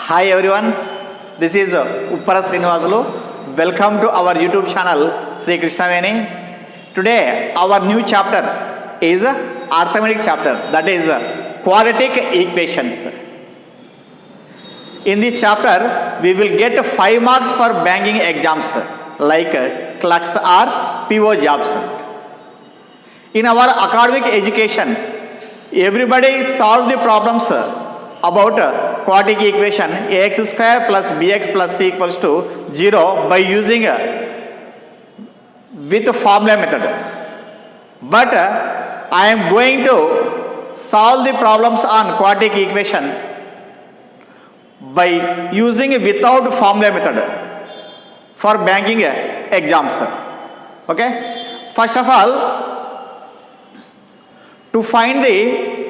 Hi everyone, this is Uppara Srinivasulu. Welcome to our YouTube channel Sri Krishnaveni. Today our new chapter is arithmetic chapter, that is quadratic equations. In this chapter we will get 5 marks for banking exams like clerks or PO jobs. In our academic education, everybody solve the problems about quadratic equation ax square plus bx plus c equals to 0 by using with formula method. But I am going to solve the problems on quadratic equation by using without formula method for banking exams. Okay. First of all, to find the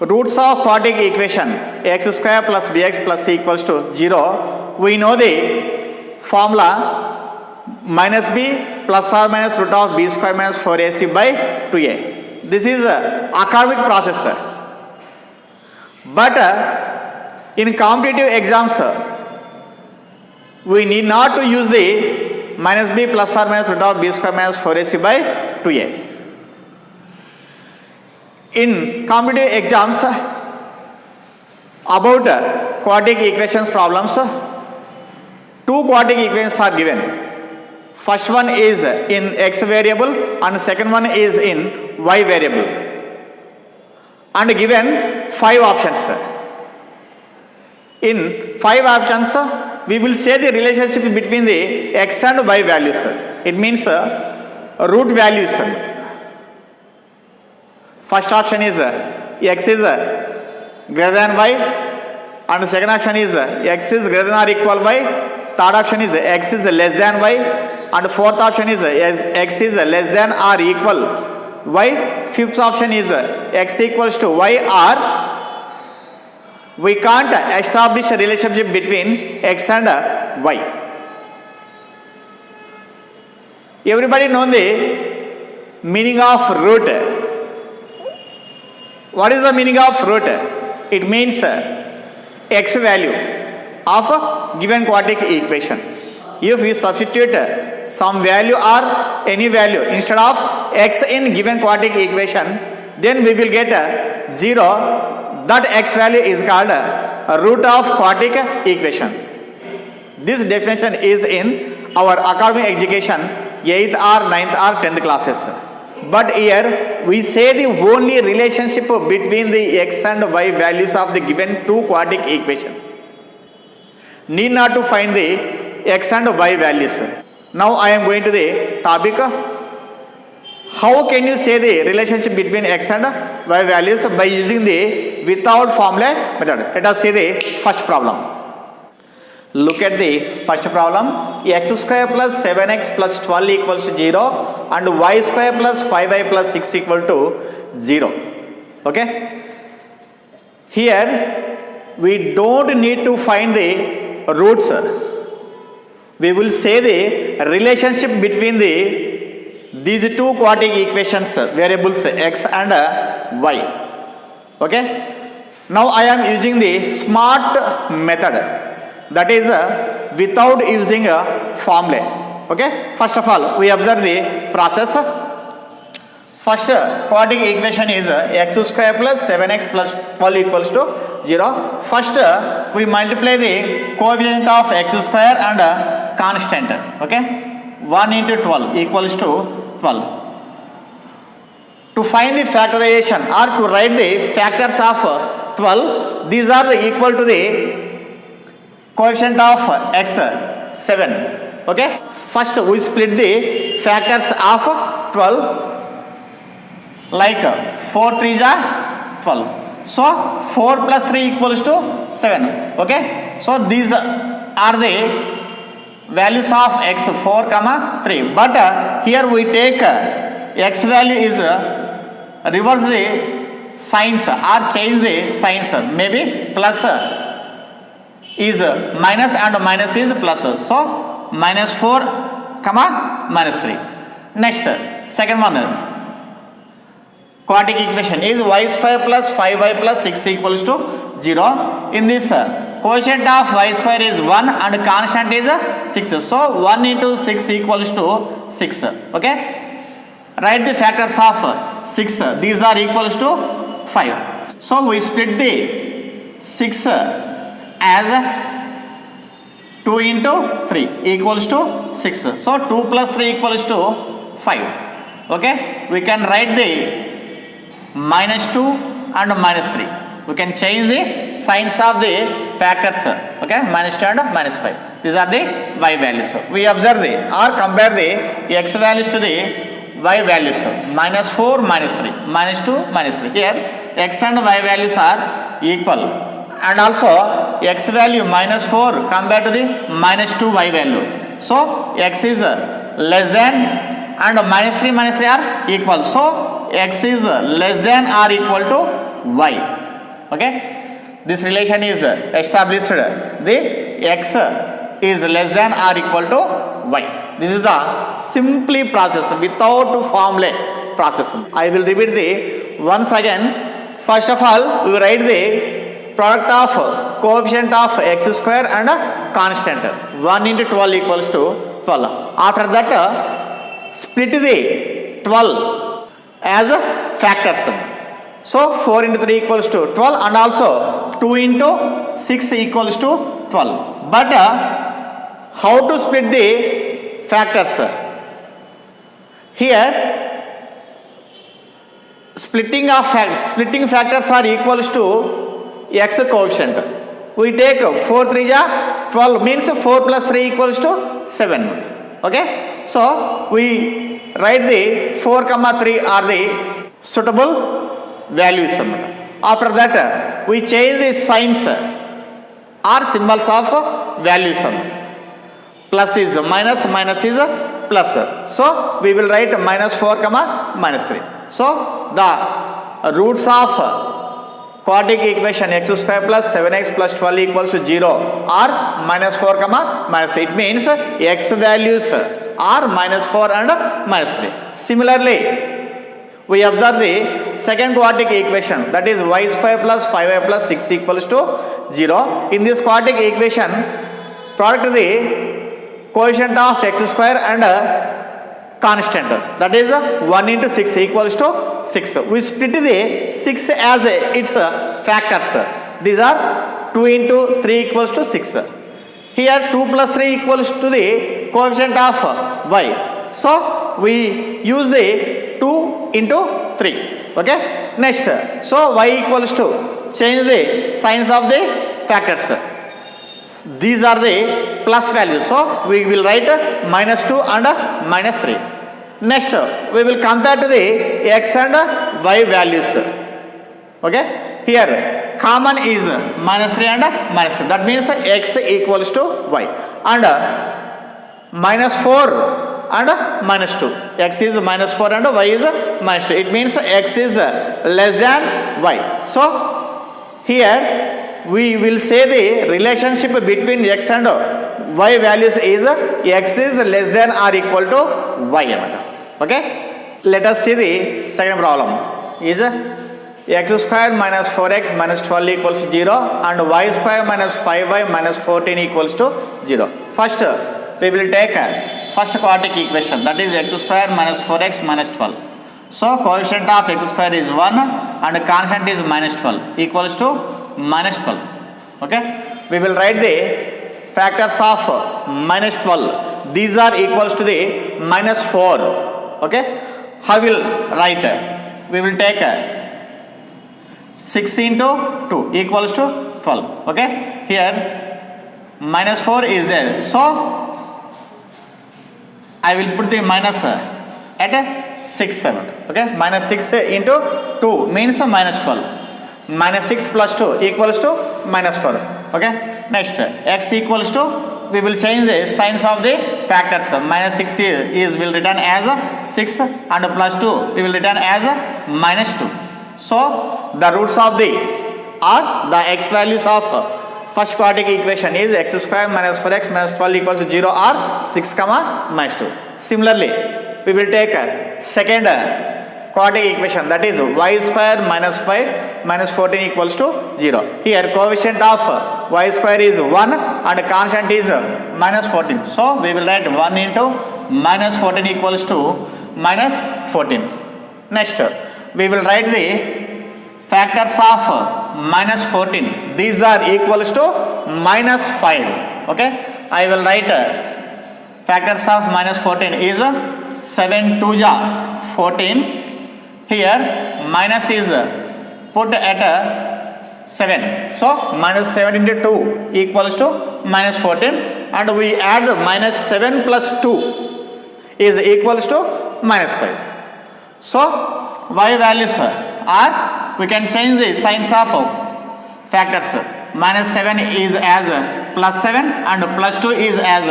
roots of quadratic equation x square plus bx plus c equals to 0, we know the formula minus b plus or minus root of b square minus 4ac by 2a. This is academic process. But in competitive exams, we need not to use the minus b plus or minus root of b square minus 4ac by 2a. In competitive exams, about quadratic equations problems, 2 quadratic equations are given. First one is in x variable and second one is in y variable, and given 5 options. In 5 options, we will say the relationship between the x and y values. It means root values. First option is x is greater than y, and second option is x is greater than or equal y, third option is x is less than y, and fourth option is x is less than or equal y, fifth option is x equals to y, or we can't establish a relationship between x and y. Everybody know the meaning of root. What is the meaning of root? It means x value of a given quadratic equation. If we substitute some value or any value instead of x in given quadratic equation, then we will get 0. That x value is called a root of quadratic equation. This definition is in our academic education 8th or 9th or 10th classes. But here we say the only relationship between the x and y values of the given 2 quadratic equations. Need not to find the x and y values. Now I am going to the topic. How can you say the relationship between x and y values by using the without formula method? Let us see the first problem. Look at the first problem. X square plus 7x plus 12 equals to 0 and y square plus 5y plus 6 equal to 0. Okay. Here we don't need to find the roots. We will say the relationship between these 2 quadratic equations, variables x and y. Okay. Now I am using the smart method. That is without using a formula. Okay. First of all, we observe the process. First quadratic equation is x square plus 7x plus 12 equals to 0. First we multiply the coefficient of x square and constant. Okay. 1 into 12 equals to 12. To find the factorization or to write the factors of 12, these are the equal to the coefficient of x 7. Okay. First we split the factors of 12 like 4 3s are 12. So 4 plus 3 equals to 7. Okay. So these are the values of x 4 comma 3. But here we take x value is reverse the signs or change the signs. Maybe plus is minus and minus is plus. So minus 4 comma minus 3. Next, second one is quadratic equation is y square plus 5y plus 6 equals to 0. In this Quotient of y square is 1 and constant is 6. So 1 into 6 equals to 6. Okay. Write the factors of 6. These are equals to 5. So we split the 6 as 2 into 3 equals to 6. So 2 plus 3 equals to 5. Okay. We can write the minus 2 and minus 3. We can change the signs of the factors. Okay. Minus 2 and minus 5. These are the y values. We observe the or compare the x values to the y values. Minus 4, minus 3. Minus 2, minus 3. Here x and y values are equal. And also x value minus 4 compared to the minus 2 y value. So x is less than and minus 3 are equal. So x is less than or equal to y. Okay. This relation is established. The x is less than or equal to y. This is the simply process without formula process. I will repeat the once again. First of all, we write the product of coefficient of x square and constant 1 into 12 equals to 12. After that, split the 12 as factors. So 4 into 3 equals to 12 and also 2 into 6 equals to 12. But how to split the factors? Here splitting factors are equals to x coefficient. We take 4 3 12 means 4 plus 3 equals to 7. Okay. So we write the 4 comma 3 are the suitable values. After that we change the signs or symbols of values. Plus is minus, minus is plus. So we will write minus 4 comma minus 3. So the roots of quadratic equation x square plus 7x plus 12 equals to 0 or minus 4 comma minus 3. It means x values are minus 4 and minus 3. Similarly, we observe the second quadratic equation, that is y square plus 5y plus 6 equals to 0. In this quadratic equation, product the coefficient of x square and constant, that is 1 into 6 equals to 6. We split the 6 as its factors. These are 2 into 3 equals to 6. Here 2 plus 3 equals to the coefficient of y. So we use the 2 into 3. Okay. Next, so y equals to, change the signs of the factors. These are the plus values. So we will write minus 2 and minus 3. Next, we will compare to the x and y values. Okay. Here common is minus 3 and minus 3. That means x equals to y. And minus 4 and minus 2. X is minus 4 and y is minus 2. It means x is less than y. So here we will say the relationship between x and y values is x is less than or equal to y. Okay. Let us see the second problem. Is x square minus 4x minus 12 equals to 0 and y square minus 5y minus 14 equals to 0. First, we will take first quadratic equation, that is x square minus 4x minus 12. So coefficient of x square is 1 and constant is minus 12 equals to minus 12. Okay. We will write the factors of minus 12. These are equals to the minus 4. Okay. How will write? We will take 6 into 2 equals to 12. Okay. Here minus 4 is there. So I will put the minus at 6 7. Okay. Minus 6 into 2 means minus 12. Minus 6 plus 2 equals to minus 4. Okay. Next, x equals to, we will change the signs of the factors. Minus 6 is will return as 6 and plus 2 we will return as minus 2. So the roots of the or the x values of first quadratic equation is x square minus 4x minus 12 equals to 0 or 6 comma minus 2. Similarly, we will take second quadratic equation, that is y square minus 5 minus 14 equals to 0. Here coefficient of y square is 1 and constant is minus 14. So we will write 1 into minus 14 equals to minus 14. Next, we will write the factors of minus 14. These are equals to minus 5. Okay, I will write factors of minus 14 is 7 2 ja 14. Here minus is put at 7. So minus 7 into 2 equals to minus 14, and we add minus 7 plus 2 is equals to minus 5. So y values are, we can change the signs of factors. Minus 7 is as plus 7 and plus 2 is as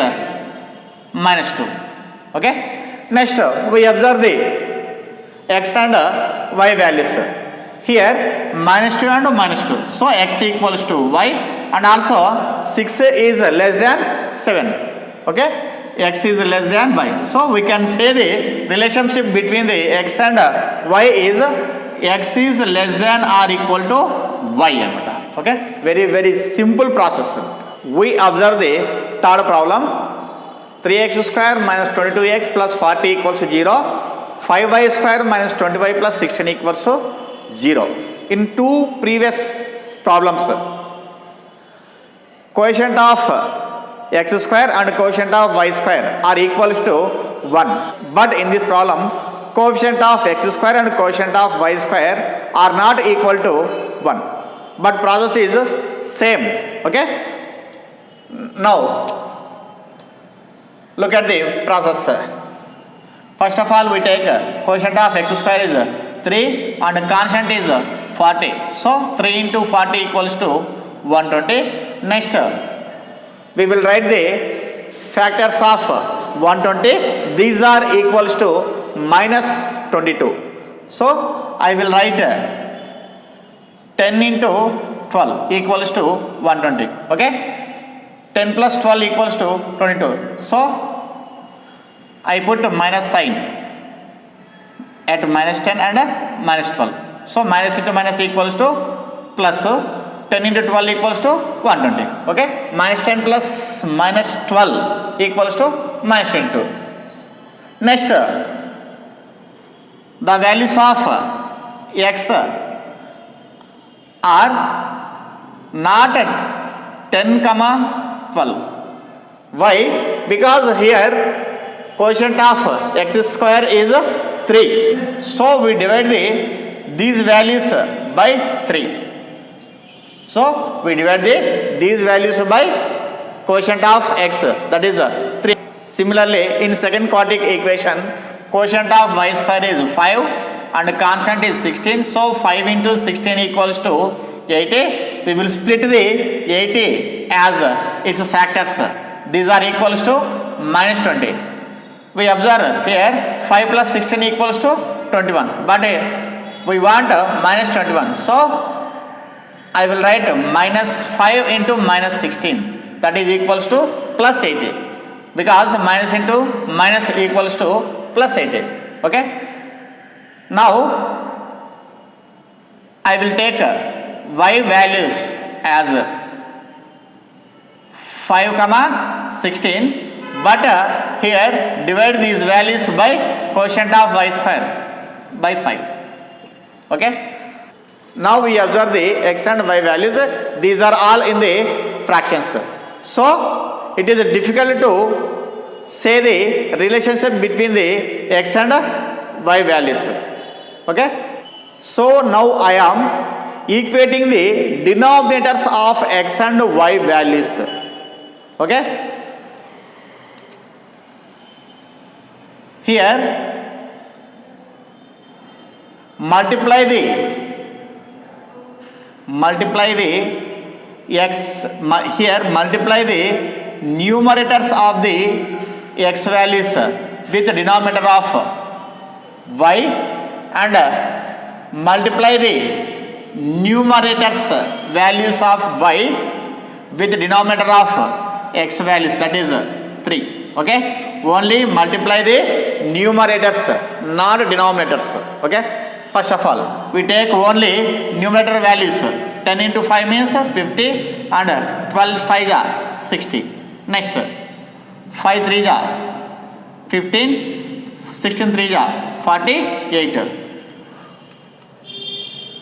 minus 2. Okay. Next, we observe the x and y values. Here minus 2 and minus 2. So x equals to y, and also 6 is less than 7. Okay. X is less than y. So we can say the relationship between the x and y is x is less than or equal to y. Okay. Very simple process. We observe the third problem. 3x square minus 22x plus 40 equals to 0. 5y square minus 25 plus 16 equals to 0. In two previous problems, quotient of x square and quotient of y square are equal to 1. But in this problem, coefficient of x square and quotient of y square are not equal to 1. But process is same. Okay. Now look at the process. First of all, we take quotient of x square is 3 and constant is 40. So 3 into 40 equals to 120. Next, we will write the factors of 120. These are equals to minus 22. So I will write 10 into 12 equals to 120. Okay. 10 plus 12 equals to 22. So I put minus sign at minus 10 and minus 12. So minus into minus equals to plus. 10 into 12 equals to 120. Okay. Minus 10 plus minus 12 equals to minus 22. Next, the values of x are not at 10 comma 12. Why? Because here quotient of x square is 3. So we divide these values by 3. So we divide these values by quotient of x, that is 3. Similarly, in second quadratic equation, quotient of y square is 5 and constant is 16. So 5 into 16 equals to 80. We will split the 80 as its factors. These are equals to minus 20. We observe here 5 plus 16 equals to 21. But we want minus 21. So I will write minus 5 into minus 16. That is equals to plus 80. Because minus into minus equals to plus 80. Okay. Now I will take y values as 5 comma 16, but here divide these values by quotient of y square by 5. Okay. Now we observe the x and y values. These are all in the fractions. So it is difficult to say the relationship between the x and y values. Okay. So now I am equating the denominators of x and y values. Okay. Here multiply the x, here multiply the numerators of the x values with the denominator of y, and multiply the numerators values of y with the denominator of x values, that is 3. Okay. Only multiply the numerators, not denominators. Okay. First of all, we take only numerator values. 10 into 5 means 50 and 12 5 ja 60. Next 5 3 ja 15, 16 3 ja 48.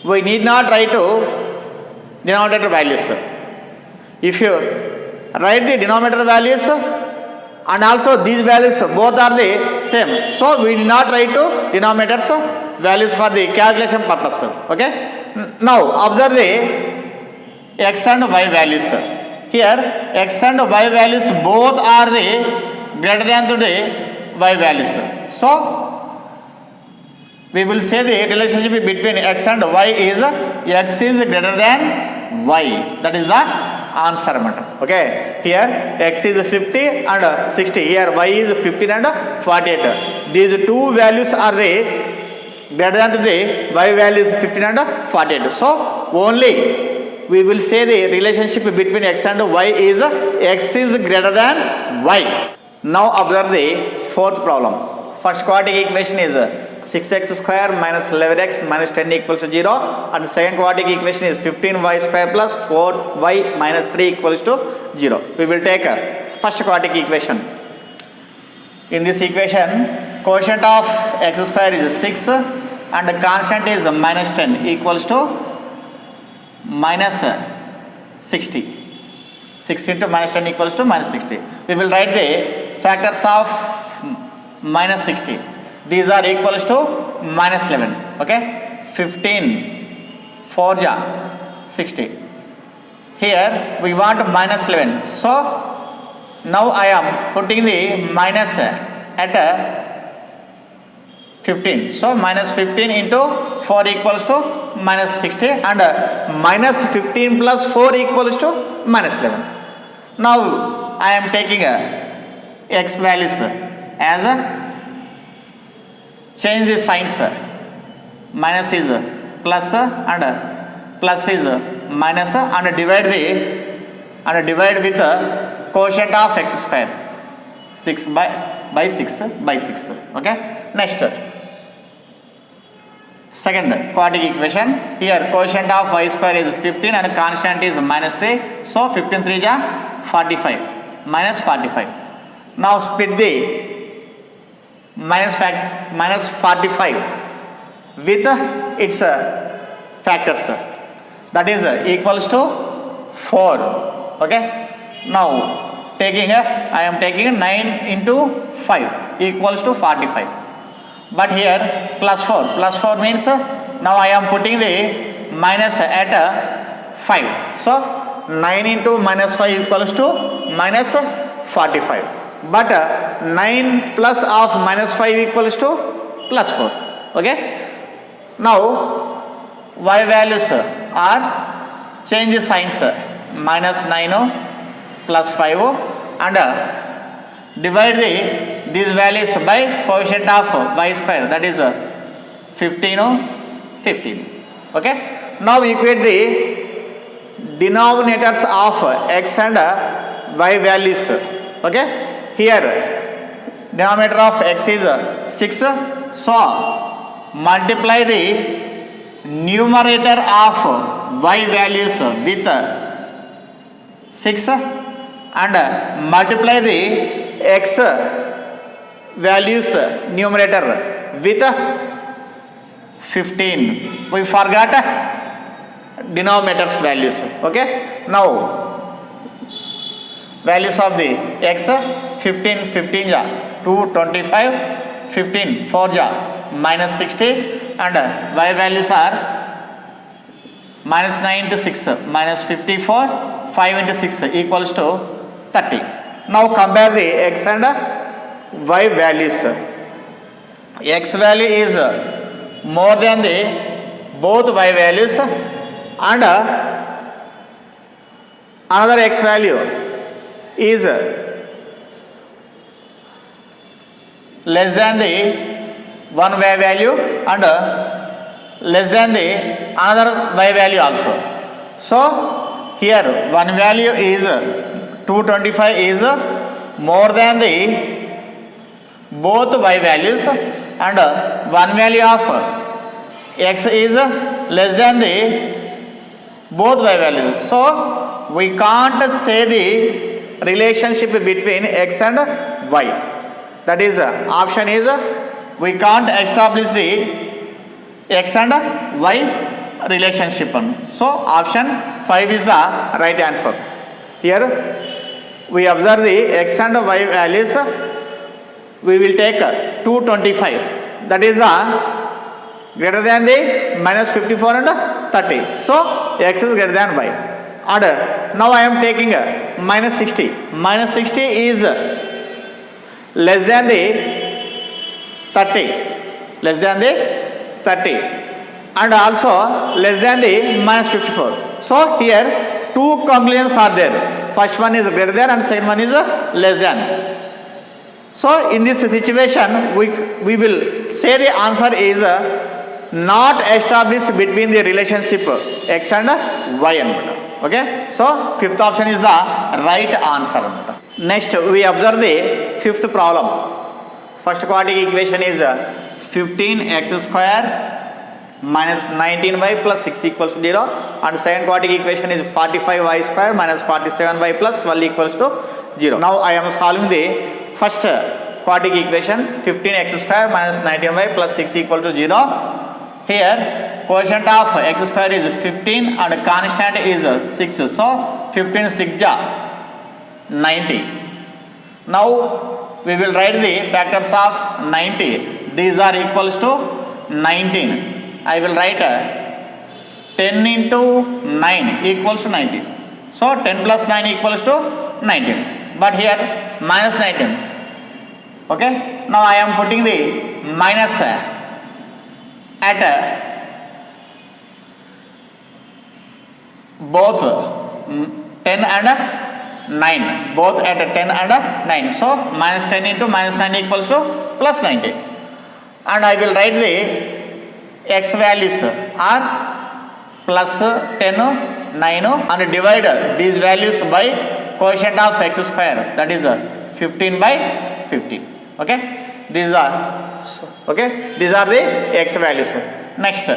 We need not write to denominator values. If you write the denominator values and also these values both are the same, so we need not write to denominators values for the calculation purpose. Okay, now observe the x and y values. Here x and y values both are the greater than to the y values, so we will say the relationship between x and y is x is greater than y. That is the answer matter. Okay, here x is 50 and 60, here y is 15 and 48. These two values are the greater than the y value is 15 and 48. So only we will say the relationship between x and y is x is greater than y. Now observe the fourth problem. First quadratic equation is 6x square minus 11x minus 10 equals to 0, and second quadratic equation is 15y square plus 4y minus 3 equals to 0. We will take first quadratic equation. In this equation, quotient of x square is 6 and the constant is minus 10 equals to minus 60. 6 into minus 10 equals to minus 60. We will write the factors of minus 60. These are equals to minus 11. Okay, 15 4 ja 60. Here we want minus 11, so now I am putting the minus at 15. So minus 15 into 4 equals to minus 60, and minus 15 plus 4 equals to minus 11. Now I am taking x values as a change the signs. Minus is plus and plus is minus, and divide with the quotient of x square 6 by 6 by 6. Okay, next second quadratic equation. Here quotient of y square is 15 and constant is minus 3, so 15 3 ja 45 minus 45. Now split the minus 45 with its factors, that is equals to 4. Okay, now taking I am taking 9 into 5 equals to 45, but here plus 4 means now I am putting the minus at 5, so 9 into minus 5 equals to minus 45, but 9 plus of minus 5 equals to plus 4. Okay, now y values are change signs, minus 9 plus 5, and divide these values by quotient of y square, that is 15. Okay, now equate the denominators of x and y values. Okay, here denominator of x is 6, so multiply the numerator of y values with 6 and multiply the x values numerator with 15. We forgot denominators values. Okay, now values of the x 15 ja 225, 15 4 ja minus 60, and y values are minus 9 into 6 minus 54, 5 into 6 equals to 30. Now compare the x and y values. X value is more than the both y values, and another x value is less than the one y value and less than the another y value also. So here one value is 225 is more than the both y values, and one value of x is less than the both y values. So we can't say the relationship between x and y. That is option is we can't establish the x and y relationship. So option 5 is the right answer. Here we observe the x and y values. We will take 225. That is the greater than the minus 54 and 30. So x is greater than y. And now I am taking minus 60. Minus 60 is less than the 30. Less than the 30. And also less than the minus 54. So here two congruences are there. First one is greater than and second one is less than. So in this situation we will say the answer is not established between the relationship x and y anamata. Okay, so fifth option is the right answer anamata. Next we observe the fifth problem. First quadratic equation is 15x square minus 19y plus 6 equals to 0, and second quadratic equation is 45y square minus 47y plus 12 equals to 0. Now I am solving the first quadratic equation 15x square minus 19y plus 6 equal to 0. Here quotient of x square is 15 and constant is 6. So 15 6 ja 90. Now we will write the factors of 90. These are equals to 19. I will write 10 into 9 equals to 90. So 10 plus 9 equals to 19. But here minus 19. Okay. Now I am putting the minus at both 10 and 9. Both at 10 and 9. So minus 10 into minus 9 equals to plus 90. And I will write the x values are plus 10, 9 and divide these values by quotient of x square, that is 15 by 15. Okay, these are the x values. Next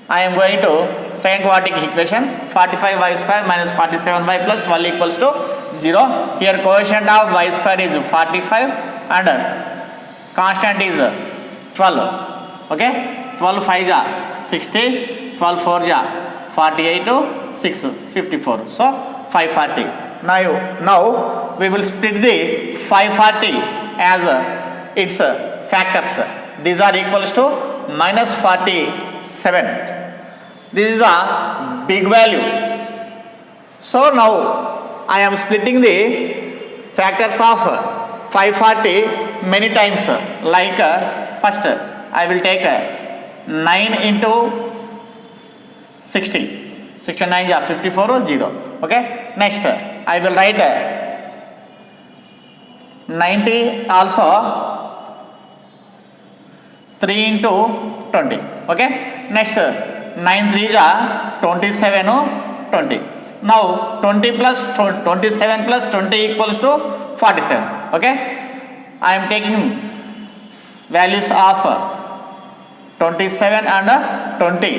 I am going to second quadratic equation 45y square minus 47y plus 12 equals to 0. Here quotient of y square is 45 and constant is 12. Okay, 12 5 ja 60, 12 4 ja 48, 6 54. So 540. Now we will split the 540 as its factors. These are equals to minus 47. This is a big value. So now I am splitting the factors of 540 many times. Like first I will take 9 into 60. 69 is 54 or 0. Okay. Next I will write 90 also 3 into 20. Okay. Next 9 3 is 27 or 20. Now 20 plus 27 plus 20 equals to 47. Okay. I am taking values of 27 and 20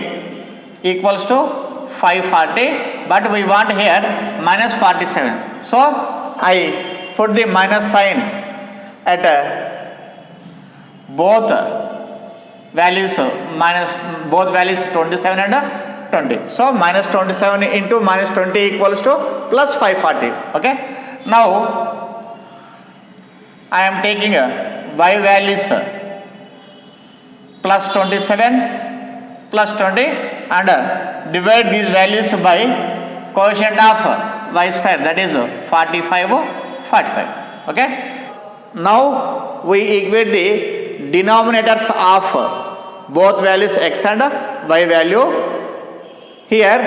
equals to 540, but we want here minus 47. So I put the minus sign at both values, both values 27 and 20. So minus 27 into minus 20 equals to plus 540. Okay. Now I am taking y values plus 27 plus 20 and divide these values by quotient of y square, that is 45. Okay. Now we equate the denominators of both values x and y value. Here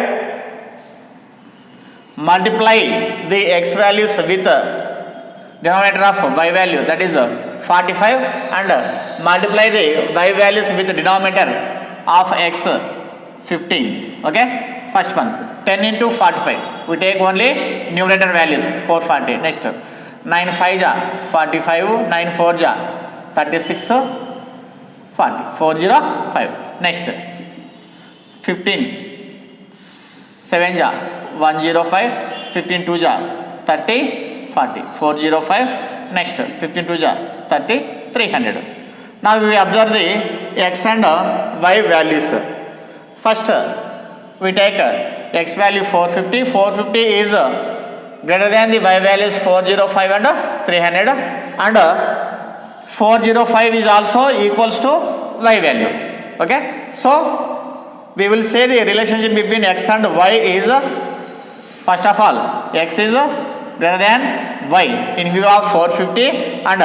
multiply the x values with denominator of y value, that is 45, and multiply the y values with the denominator of x 15. Okay. First one 10 into 45, we take only numerator values 440. Next 9 5 ja 45, 9 4 ja 36, 40 405. Next 15 7 ja 105, 15 2 ja 30, 40, 405. Next 15 2 ja 30, 300. Now we observe the x and y values. First we take x value 450. 450 is greater than the y values 405 and 300, and 405 is also equals to y value. Okay, so we will say the relationship between x and y is first of all x is greater than y in view of 450, and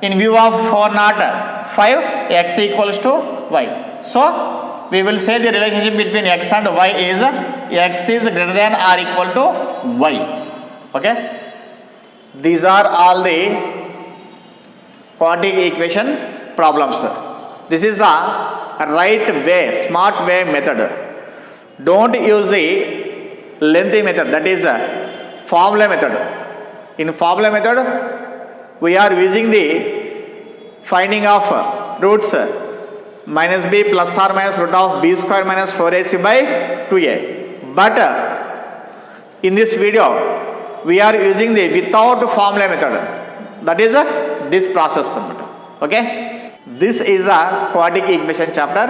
in view of 405 x equals to y. So we will say the relationship between x and y is x is greater than or equal to y. Okay, these are all the quadratic equation problems. This is the right way, smart way method. Don't use the lengthy method, that is formula method. In formula method we are using the finding of roots minus b plus or minus root of b square minus 4ac by 2a. But in this video we are using the without formula method, that is this process. Okay, this is a quadratic equation chapter.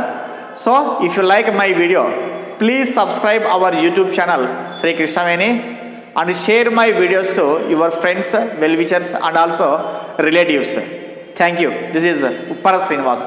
So if you like my video, please subscribe our YouTube channel Sri Krishnaveni and share my videos to your friends, well-wishers and also relatives. Thank you. This is Uppara Srinivas.